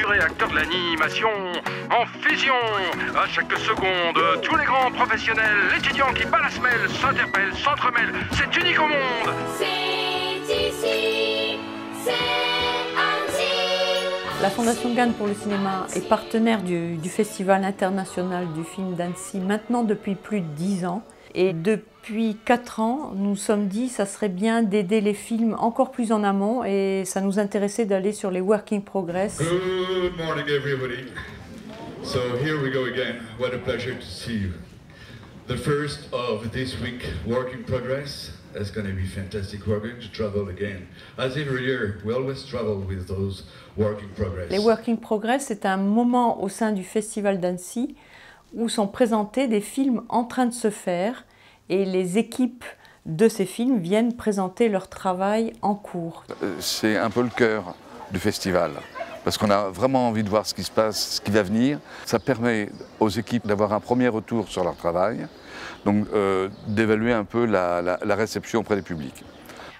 Acteurs de l'animation en fusion. À chaque seconde, tous les grands professionnels, étudiants qui battent la semelle, s'interpellent, s'entremêlent. C'est unique au monde. C'est ici, c'est Annecy. La Fondation Gane pour le cinéma est partenaire du Festival international du film d'Annecy maintenant depuis plus de 10 ans. Et depuis 4 ans, nous nous sommes dit que ça serait bien d'aider les films encore plus en amont et ça nous intéressait d'aller sur les work in progress. Good morning everybody. So here we go again. What a pleasure to see you. The first of this week work in progress is going to be fantastic. We're going to travel again. As every year, we always travel with those work in progress. Les work in progress, c'est un moment au sein du Festival d'Annecy où sont présentés des films en train de se faire et les équipes de ces films viennent présenter leur travail en cours. C'est un peu le cœur du festival, parce qu'on a vraiment envie de voir ce qui se passe, ce qui va venir. Ça permet aux équipes d'avoir un premier retour sur leur travail, donc d'évaluer un peu la réception auprès des publics.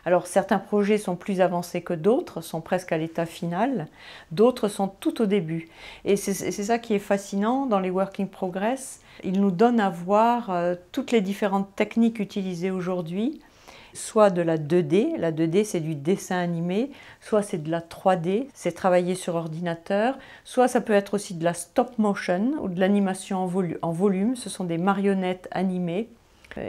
Alors certains projets sont plus avancés que d'autres, sont presque à l'état final, d'autres sont tout au début. Et c'est ça qui est fascinant dans les work in progress. Ils nous donnent à voir toutes les différentes techniques utilisées aujourd'hui, soit de la 2D, la 2D c'est du dessin animé, soit c'est de la 3D, c'est travaillé sur ordinateur, soit ça peut être aussi de la stop motion ou de l'animation en volume, ce sont des marionnettes animées.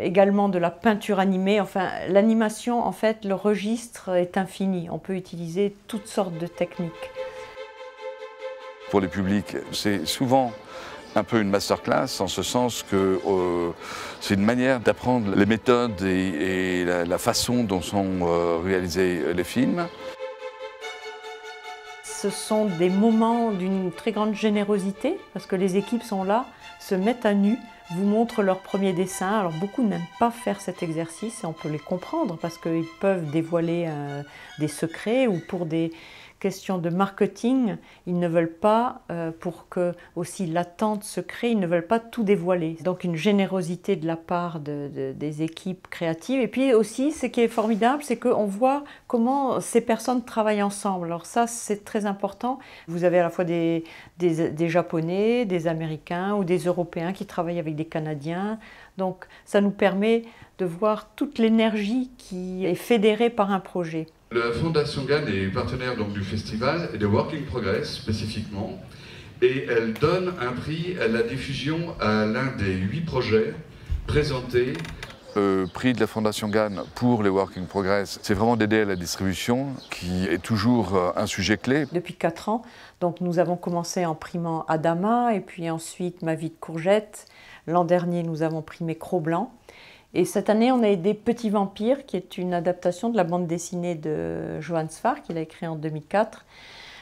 Également de la peinture animée, enfin l'animation en fait le registre est infini, on peut utiliser toutes sortes de techniques. Pour les publics, c'est souvent un peu une masterclass en ce sens que c'est une manière d'apprendre les méthodes et la façon dont sont réalisés les films. Ce sont des moments d'une très grande générosité parce que les équipes sont là, se mettent à nu, vous montrent leurs premiers dessins. Alors beaucoup n'aiment pas faire cet exercice et on peut les comprendre parce qu'ils peuvent dévoiler des secrets ou pour des questions de marketing, ils ne veulent pas, pour que aussi l'attente se crée, ils ne veulent pas tout dévoiler. Donc une générosité de la part des équipes créatives. Et puis aussi, ce qui est formidable, c'est qu'on voit comment ces personnes travaillent ensemble. Alors ça, c'est très important. Vous avez à la fois des Japonais, des Américains ou des Européens qui travaillent avec des Canadiens. Donc ça nous permet de voir toute l'énergie qui est fédérée par un projet. La Fondation Gane est partenaire donc, du festival et de Work in Progress spécifiquement. Et elle donne un prix à la diffusion à l'un des 8 projets présentés. Le prix de la Fondation Gane pour les Work in Progress, c'est vraiment d'aider à la distribution, qui est toujours un sujet clé. Depuis 4 ans, donc nous avons commencé en primant Adama et puis ensuite Ma vie de courgette. L'an dernier, nous avons primé Cro-Blanc. Et cette année, on a aidé Petit Vampire, qui est une adaptation de la bande dessinée de Johann Sfar, qu'il a écrit en 2004.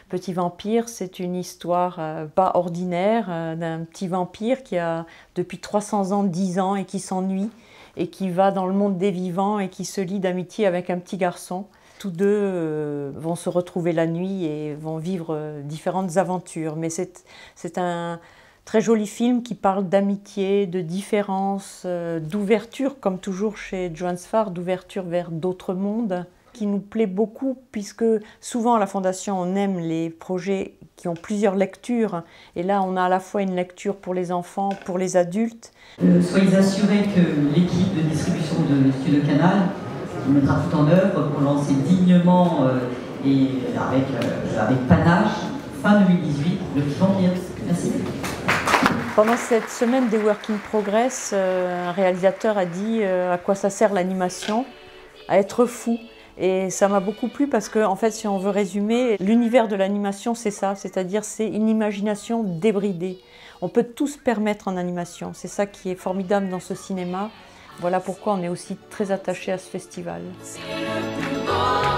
Petit Vampire, c'est une histoire pas ordinaire d'un petit vampire qui a depuis 300 ans, 10 ans et qui s'ennuie et qui va dans le monde des vivants et qui se lie d'amitié avec un petit garçon. Tous deux vont se retrouver la nuit et vont vivre différentes aventures. Mais c'est un très joli film qui parle d'amitié, de différence, d'ouverture, comme toujours chez Johann Sfar, d'ouverture vers d'autres mondes, qui nous plaît beaucoup puisque souvent à la Fondation on aime les projets qui ont plusieurs lectures et là on a à la fois une lecture pour les enfants, pour les adultes. Soyez assurés que l'équipe de distribution de Studio Canal mettra tout en œuvre pour lancer dignement et avec panache fin 2018 le Petit Vampire. Merci. Pendant cette semaine des Work in Progress, un réalisateur a dit à quoi ça sert l'animation, à être fou. Et ça m'a beaucoup plu parce que, en fait, si on veut résumer, l'univers de l'animation, c'est ça, c'est-à-dire c'est une imagination débridée. On peut tout se permettre en animation, c'est ça qui est formidable dans ce cinéma. Voilà pourquoi on est aussi très attaché à ce festival. C'est le plus beau.